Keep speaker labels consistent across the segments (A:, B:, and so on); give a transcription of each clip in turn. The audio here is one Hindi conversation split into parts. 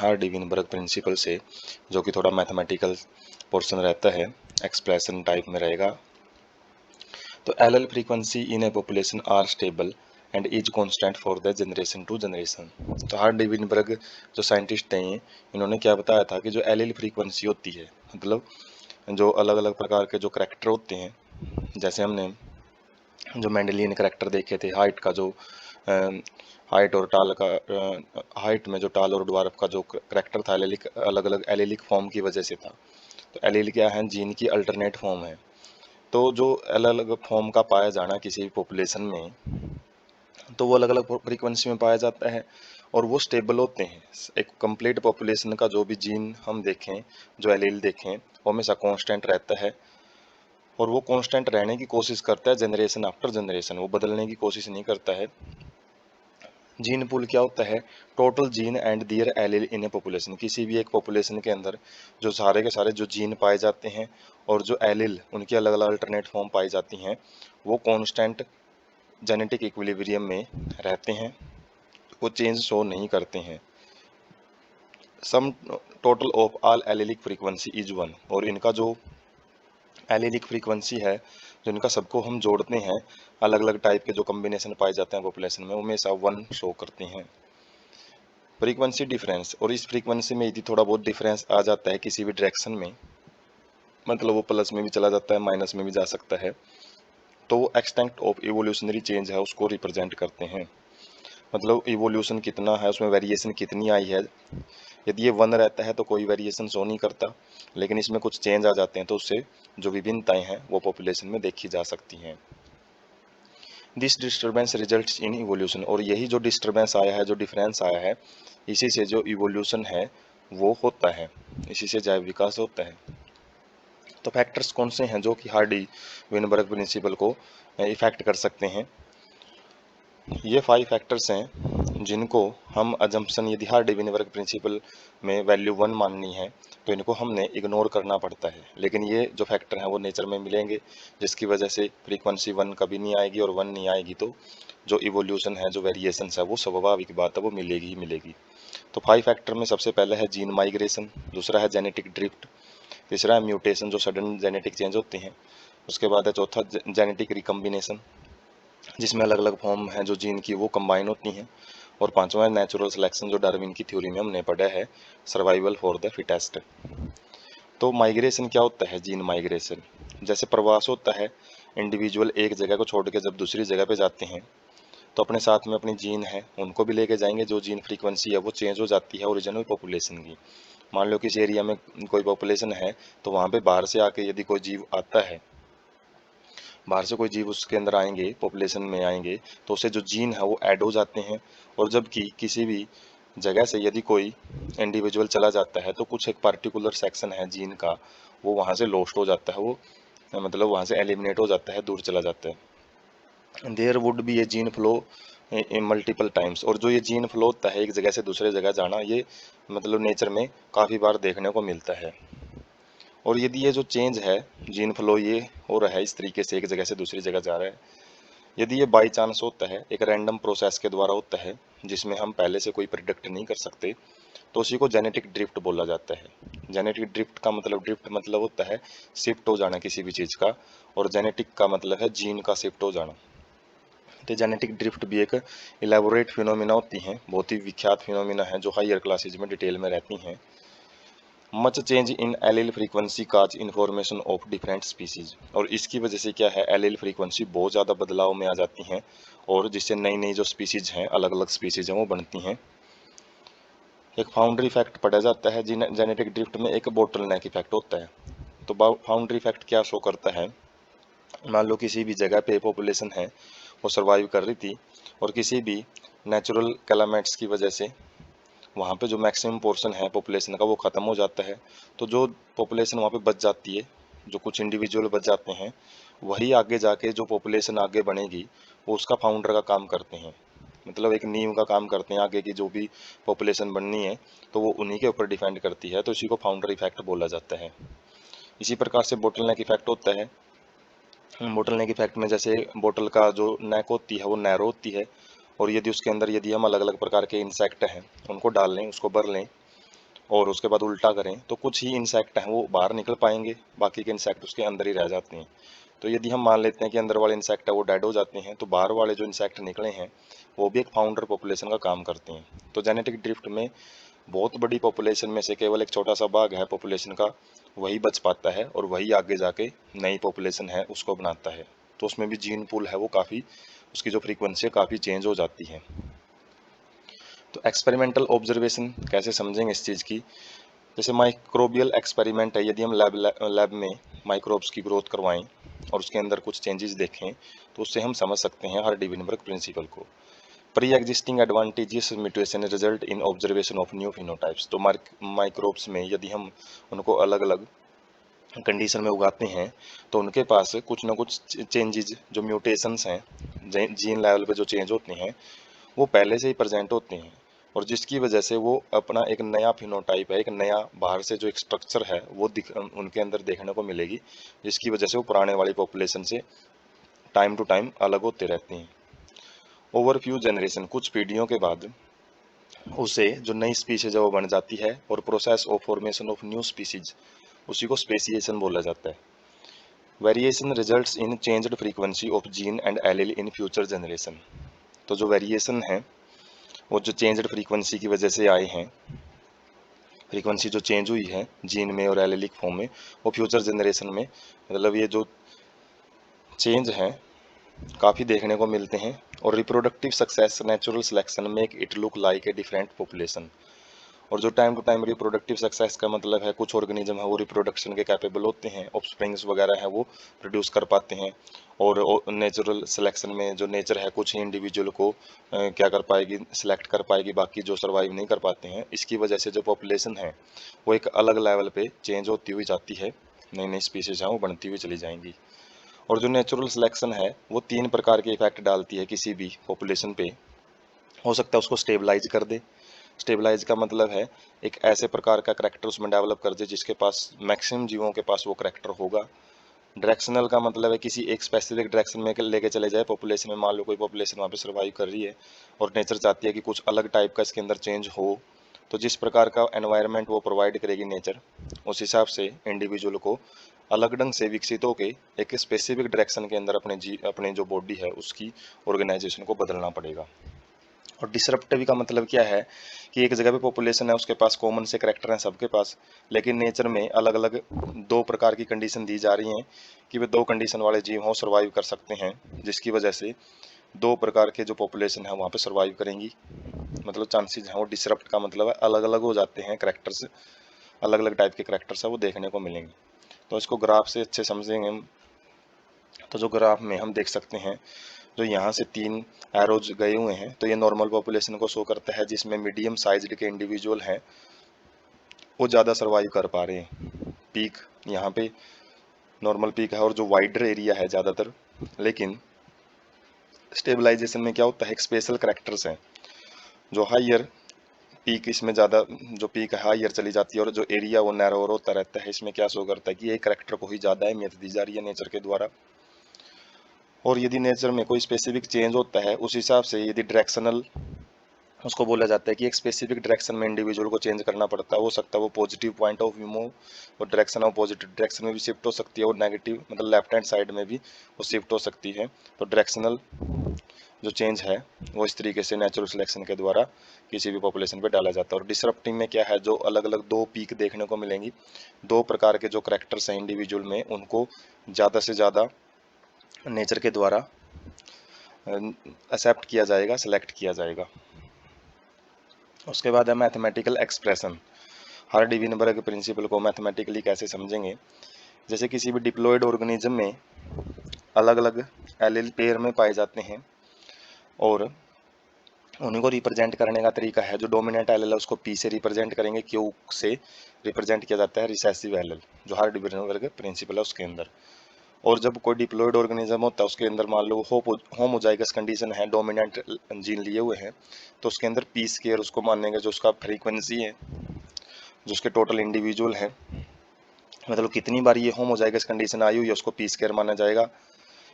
A: हार्डी-विनबर्ग प्रिंसिपल से, जो कि थोड़ा मैथमेटिकल पोर्शन रहता है, एक्सप्रेशन टाइप में रहेगा। तो allele frequency in a population are stable and is constant for the generation to generation. तो हार्डी-विनबर्ग जो साइंटिस्ट हैं, इन्होंने क्या बताया था कि जो एलएल फ्रीक्वेंसी होती है, मतलब जो अलग अलग प्रकार के जो करैक्टर होते हैं, जैसे हमने जो मेंडेलियन करैक्टर देखे थे, हाइट का जो हाइट और टाल का हाइट में जो टाल और ड्वार्फ का जो करैक्टर था, एलेलिक अलग अलग एलेलिक फॉर्म की वजह से था। तो एलील क्या है, जीन की अल्टरनेट फॉर्म है। तो जो अलग अलग फॉर्म का पाया जाना किसी भी पॉपुलेशन में, तो वो अलग अलग फ्रीक्वेंसी में पाया जाता है और वो स्टेबल होते हैं। एक कंप्लीट पॉपुलेशन का जो भी जीन हम देखें, जो एलील देखें, वो हमेशा कांस्टेंट रहता है और वो कांस्टेंट रहने की कोशिश करता है जनरेशन आफ्टर जनरेशन, वो बदलने की कोशिश नहीं करता है। जीन पूल क्या होता है, total gene and their allele in a population. किसी भी एक पॉपुलेशन के अंदर जो सारे के सारे जो जीन पाए जाते हैं और जो एलील उनकी अलग अलग अल्टरनेट फॉर्म पाई जाती हैं, वो कांस्टेंट जेनेटिक इक्विलिब्रियम में रहते हैं, वो चेंज शो नहीं करते हैं। Sum total of all allelic frequency is one. और इनका जो एलीलिक फ्रीक्वेंसी है, जो इनका सबको हम जोड़ते हैं, अलग अलग टाइप के जो कॉम्बिनेशन पाए जाते हैं पॉपुलेशन में, वो हमेशा वन शो करते हैं। फ्रीक्वेंसी डिफरेंस, और इस फ्रीक्वेंसी में यदि थोड़ा बहुत डिफरेंस आ जाता है किसी भी डायरेक्शन में, मतलब वो प्लस में भी चला जाता है, माइनस में भी जा सकता है, तो वो एक्सटेंट ऑफ इवोल्यूशनरी चेंज है, उसको रिप्रेजेंट करते हैं। मतलब इवोल्यूशन कितना है, उसमें वेरिएशन कितनी आई है। यदि ये वन रहता है तो कोई वेरिएशन शो नहीं करता, लेकिन इसमें कुछ चेंज आ जाते हैं तो उससे जो विभिन्नताएं हैं वो पॉपुलेशन में देखी जा सकती हैं। This disturbance results in evolution, और यही जो डिस्टर्बेंस आया है, जो डिफरेंस आया है, इसी से जो इवोल्यूशन है वो होता है, इसी से जैव विकास होता है। तो फैक्टर्स कौन से हैं जो कि हार्डी विनबर्ग प्रिंसिपल को इफेक्ट कर सकते हैं? ये 5 फैक्टर्स हैं जिनको हम अजम्पशन, यदि हार्डी विनबर्ग प्रिंसिपल में वैल्यू 1 माननी है तो इनको हमने इग्नोर करना पड़ता है। लेकिन ये जो फैक्टर हैं वो नेचर में मिलेंगे, जिसकी वजह से फ्रीक्वेंसी 1 कभी नहीं आएगी, और 1 नहीं आएगी तो जो इवोल्यूशन है, जो वेरिएशन है, वो स्वाभाविक बात है, वो मिलेगी ही मिलेगी। तो 5 फैक्टर में सबसे पहले है जीन माइग्रेशन, दूसरा है जेनेटिक ड्रिफ्ट, तीसरा है म्यूटेशन, जो सडन जेनेटिक चेंज होते हैं, उसके बाद है चौथा जेनेटिक रिकम्बिनेशन, जिसमें अलग अलग फॉर्म हैं जो जीन की वो कंबाइन होती हैं, और पांचवा है नेचुरल सिलेक्शन, जो डार्विन की थ्योरी में हमने पढ़ा है, सर्वाइवल फॉर द फिटेस्ट। तो माइग्रेशन क्या होता है? जीन माइग्रेशन जैसे प्रवास होता है, इंडिविजुअल एक जगह को छोड़ के जब दूसरी जगह पे जाते हैं तो अपने साथ में अपनी जीन है उनको भी लेके जाएंगे, जो जीन फ्रीक्वेंसी है वो चेंज हो जाती है ओरिजिनल पॉपुलेशन की। मान लो किसी एरिया में कोई पॉपुलेशन है, तो वहाँ पे बाहर से आके यदि कोई जीव आता है, बाहर से कोई जीव उसके अंदर आएंगे, पॉपुलेशन में आएंगे, तो उससे जो जीन है वो ऐड हो जाते हैं। और जबकि किसी भी जगह से यदि कोई इंडिविजुअल चला जाता है तो कुछ एक पर्टिकुलर सेक्शन है जीन का, वो वहाँ से लॉस्ट हो जाता है, वो मतलब वहाँ से एलिमिनेट हो जाता है, दूर चला जाता है। There would be a gene flow in multiple times, और जो ये जीन फ्लो होता है एक जगह से दूसरे जगह जाना, ये मतलब नेचर में काफ़ी बार देखने को मिलता है। और यदि ये जो चेंज है, जीन फ्लो ये हो रहा है इस तरीके से, एक जगह से दूसरी जगह जा रहा है, यदि ये बाई चांस होता है, एक रैंडम प्रोसेस के द्वारा होता है, जिसमें हम पहले से कोई प्रिडिक्ट नहीं कर सकते, तो उसी को जेनेटिक ड्रिफ्ट बोला जाता है। जेनेटिक ड्रिफ्ट का मतलब, ड्रिफ्ट मतलब होता है शिफ्ट हो जाना किसी भी चीज़ का, और जेनेटिक का मतलब है जीन का शिफ्ट हो जाना। तो जेनेटिक ड्रिफ्ट भी एक इलेबोरेट फिनोमिना होती हैं, बहुत ही विख्यात फिनोमिना है जो हायर क्लासेज में डिटेल में रहती हैं। Much change in allele frequency cause information of different species, और इसकी वजह से क्या है, एलील फ्रीक्वेंसी बहुत ज़्यादा बदलाव में आ जाती हैं, और जिससे नई नई जो स्पीसीज हैं, अलग अलग स्पीसीज हैं, वो बनती हैं। एक फाउंड्री इफेक्ट पढ़ा जाता है जेनेटिक ड्रिफ्ट में, एक बोटल नेक इफेक्ट होता है। तो फाउंड्री इफेक्ट क्या शो करता है, मान लो किसी भी जगह पे पॉपुलेशन है वो सर्वाइव कर रही थी, और किसी भी नेचुरल कैलामिटीज की वजह से वहाँ पे जो मैक्सिमम पोर्शन है पॉपुलेशन का वो ख़त्म हो जाता है, तो जो पॉपुलेशन वहाँ पे बच जाती है, जो कुछ इंडिविजुअल बच जाते हैं, वही आगे जाके जो पॉपुलेशन आगे बनेगी वो उसका फाउंडर का काम करते हैं, मतलब एक नींव का काम करते हैं, आगे की जो भी पॉपुलेशन बननी है तो वो उन्हीं के ऊपर डिपेंड करती है, तो इसी को फाउंडर इफेक्ट बोला जाता है। इसी प्रकार से बोटल नेक इफेक्ट होता है। बोटल नेक इफेक्ट में जैसे बोतल का जो नेक होती है वो नैरो होती है, और यदि उसके अंदर यदि हम अलग अलग प्रकार के इंसेक्ट हैं उनको डाल लें, उसको भर लें, और उसके बाद उल्टा करें तो कुछ ही इंसेक्ट हैं वो बाहर निकल पाएंगे, बाकी के इंसेक्ट उसके अंदर ही रह जाते हैं। तो यदि हम मान लेते हैं कि अंदर वाले इंसेक्ट है वो डेड हो जाते हैं, तो बाहर वाले जो इंसेक्ट निकले हैं वो भी एक फाउंडर पॉपुलेशन का काम करते हैं। तो जेनेटिक ड्रिफ्ट में बहुत बड़ी पॉपुलेशन में से केवल एक छोटा सा भाग है पॉपुलेशन का, वही बच पाता है और वही आगे जाके नई पॉपुलेशन है उसको बनाता है। तो उसमें भी जीन पूल है वो काफ़ी, उसकी जो फ्रीक्वेंसी है काफ़ी चेंज हो जाती है। तो एक्सपेरिमेंटल ऑब्जर्वेशन कैसे समझेंगे इस चीज़ की, जैसे माइक्रोबियल एक्सपेरिमेंट है, यदि हम लैब में माइक्रोब्स की ग्रोथ करवाएं और उसके अंदर कुछ चेंजेस देखें तो उससे हम समझ सकते हैं हार्डी-विनबर्ग प्रिंसिपल को। Pre existing advantages mutation result in observation of new phenotypes. तो माइक्रोब्स में यदि हम उनको अलग अलग कंडीशन में उगाते हैं तो उनके पास कुछ ना कुछ चेंजेस जो म्यूटेशंस हैं, जीन लेवल पे जो चेंज होते हैं वो पहले से ही प्रेजेंट होते हैं, और जिसकी वजह से वो अपना एक नया फिनोटाइप है, एक नया बाहर से जो एक स्ट्रक्चर है वो उनके अंदर देखने को मिलेगी, जिसकी वजह से वो पुराने वाली पॉपुलेशन से टाइम टू टाइम अलग होते रहते हैं। ओवर फ्यू जनरेशन, कुछ पीढ़ियों के बाद उसे जो नई स्पीशीज है वो बन जाती है, और process of formation of new species उसी को स्पेसिएशन बोला जाता है। Variation results in changed frequency of gene and allele in future generation. तो जो वेरिएशन है वो जो चेंज्ड फ्रीक्वेंसी की वजह से आए हैं, फ्रीक्वेंसी जो चेंज हुई है जीन में और एलेलिक फॉर्म में, वो फ्यूचर जनरेशन में मतलब ये जो चेंज हैं काफ़ी देखने को मिलते हैं। और reproductive success natural selection make it look like a different population. और जो time to time reproductive success का मतलब है कुछ ऑर्गेनिज्म है वो रिप्रोडक्शन के कैपेबल होते हैं, ऑफस्प्रिंग्स वगैरह है वो प्रोड्यूस कर पाते हैं। और नेचुरल सिलेक्शन में जो नेचर है कुछ ही इंडिविजुअल को क्या कर पाएगी, सिलेक्ट कर पाएगी, बाकी जो सर्वाइव नहीं कर पाते हैं। इसकी वजह से जो पॉपुलेशन है वो एक अलग लेवल पे चेंज होती हुई जाती है, नई नई स्पीशीज हैं वो बनती हुई चली जाएंगी। और जो नेचुरल सिलेक्शन है वो 3 प्रकार के इफेक्ट डालती है किसी भी पॉपुलेशन पे। हो सकता है उसको स्टेबलाइज कर दे। स्टेबलाइज का मतलब है एक ऐसे प्रकार का करैक्टर उसमें डेवलप कर दे जिसके पास मैक्सिमम जीवों के पास वो करैक्टर होगा। डायरेक्शनल का मतलब है किसी एक स्पेसिफिक डायरेक्शन में लेके चले जाए पॉपुलेशन में, मान लो कोई पॉपुलेशन वहाँ पे सर्वाइव कर रही है और नेचर चाहती है कि कुछ अलग टाइप का इसके अंदर चेंज हो, तो जिस प्रकार का एनवायरनमेंट वो प्रोवाइड करेगी नेचर, उस हिसाब से इंडिविजुअल को अलग ढंग से विकसित होके एक स्पेसिफिक डायरेक्शन के अंदर अपने जो बॉडी है उसकी ऑर्गेनाइजेशन को बदलना पड़ेगा। और डिसरप्टिव का मतलब क्या है कि एक जगह पे पॉपुलेशन है उसके पास कॉमन से करैक्टर हैं सबके पास, लेकिन नेचर में अलग अलग 2 प्रकार की कंडीशन दी जा रही हैं कि वे 2 कंडीशन वाले जीव हों सर्वाइव कर सकते हैं, जिसकी वजह से 2 प्रकार के जो पॉपुलेशन है वहाँ पे सर्वाइव करेंगी। मतलब चांसेस हैं वो डिसरप्ट का मतलब है अलग अलग हो जाते हैं करैक्टर्स, अलग अलग टाइप के करैक्टर्स है वो देखने को मिलेंगे। तो इसको ग्राफ से अच्छे समझेंगे हम। तो जो ग्राफ में हम देख सकते हैं जो यहाँ से 3 एरोज गए हुए हैं, तो ये नॉर्मल पॉपुलेशन को शो करता है जिसमें मीडियम साइज्ड के इंडिविजुअल हैं वो ज़्यादा सर्वाइव कर पा रहे हैं। पीक यहाँ पे नॉर्मल पीक है और जो वाइडर एरिया है ज़्यादातर, लेकिन स्टेबलाइजेशन में क्या होता है एक स्पेशल करेक्टर्स हैं जो हाइयर पीक, इसमें ज़्यादा जो पीक है हाइयर चली जाती है और जो एरिया वो नैरोर होता रहता है। इसमें क्या शो करता है कि एक करेक्टर को ही ज़्यादा अहमियत दी जा रही है नेचर के द्वारा। और यदि नेचर में कोई स्पेसिफिक चेंज होता है उस हिसाब से यदि डायरेक्शनल उसको बोला जाता है कि एक स्पेसिफिक डायरेक्शन में इंडिविजुअल को चेंज करना पड़ता है, हो सकता है वो पॉजिटिव पॉइंट ऑफ व्यू में, और डायरेक्शन ऑफ पॉजिटिव डायरेक्शन में भी शिफ्ट हो सकती है और नेगेटिव मतलब लेफ्ट हैंड साइड में भी वो शिफ्ट हो सकती है। तो डायरेक्शनल जो चेंज है वो इस तरीके से नेचुरल सिलेक्शन के द्वारा किसी भी पॉपुलेशन पे डाला जाता है। और डिसरप्टिंग में क्या है जो अलग अलग 2 पीक देखने को मिलेंगी, 2 प्रकार के जो करेक्टर्स हैं इंडिविजुअल में उनको ज़्यादा से ज़्यादा नेचर के द्वारा एक्सेप्ट किया जाएगा, सेलेक्ट किया जाएगा। उसके बाद है मैथमेटिकल एक्सप्रेशन। हार्डी-विनबर्ग प्रिंसिपल को मैथमेटिकली कैसे समझेंगे, जैसे किसी भी डिप्लॉयड ऑर्गेनिज्म में अलग अलग एलील पेयर में पाए जाते हैं और उन्हीं को रिप्रेजेंट करने का तरीका है जो डोमिनेंट एलील है उसको पी से रिप्रेजेंट करेंगे, क्यू से रिप्रेजेंट किया जाता है रिसेसिव एलील, जो हार्डी-विनबर्ग प्रिंसिपल है उसके अंदर। और जब कोई डिप्लॉयड ऑर्गेनिज्म होता है उसके अंदर मान लो होमोजाइगस कंडीशन है, डोमिनेंट जीन लिए हुए हैं, तो उसके अंदर पी स्क्वायर उसको मानेंगे जो उसका फ्रीक्वेंसी है, जो उसके टोटल इंडिविजुअल है, मतलब कितनी बार ये होमोजाइगस कंडीशन आई हुई है उसको पी स्क्वायर माना जाएगा।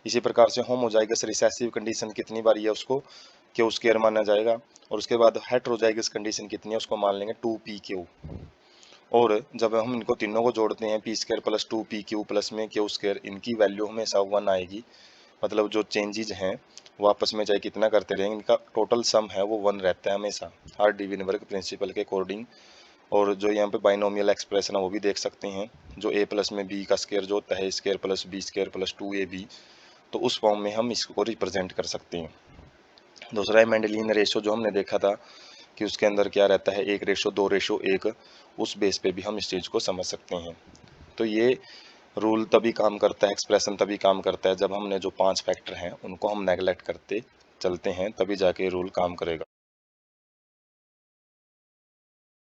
A: इसी प्रकार से होमोजाइगस रिसेसिव कंडीशन कितनी बार है उसको क्यू स्क्वायर माना जाएगा। और उसके बाद हेट्रोजाइगस कंडीशन कितनी है उसको मान लेंगे 2p क्यू। और जब हम इनको तीनों को जोड़ते हैं P square plus 2 P Q plus में क्यू स्क्वायर, इनकी वैल्यू हमेशा 1 आएगी। मतलब जो चेंजेज हैं वो आपस में चाहे कितना करते रहेंगे, इनका टोटल सम है वो 1 रहता है हमेशा, हर डिविजन प्रिंसिपल के अकॉर्डिंग। और जो यहाँ पे बाइनोमियल एक्सप्रेशन है वो भी देख सकते हैं, जो ए प्लस में बी का स्क्वायर जो होता है square plus B square plus 2ab, तो उस फॉर्म में हम इसको रिप्रेजेंट कर सकते हैं। दूसरा है मेंडेलियन रेशो, जो हमने देखा था कि उसके अंदर क्या रहता है 1:2:1, उस बेस पे भी हम इस चीज़ को समझ सकते हैं। तो ये रूल तभी काम करता है, एक्सप्रेशन तभी काम करता है जब हमने जो 5 फैक्टर हैं उनको हम नेगलेक्ट करते चलते हैं, तभी जाके रूल काम करेगा।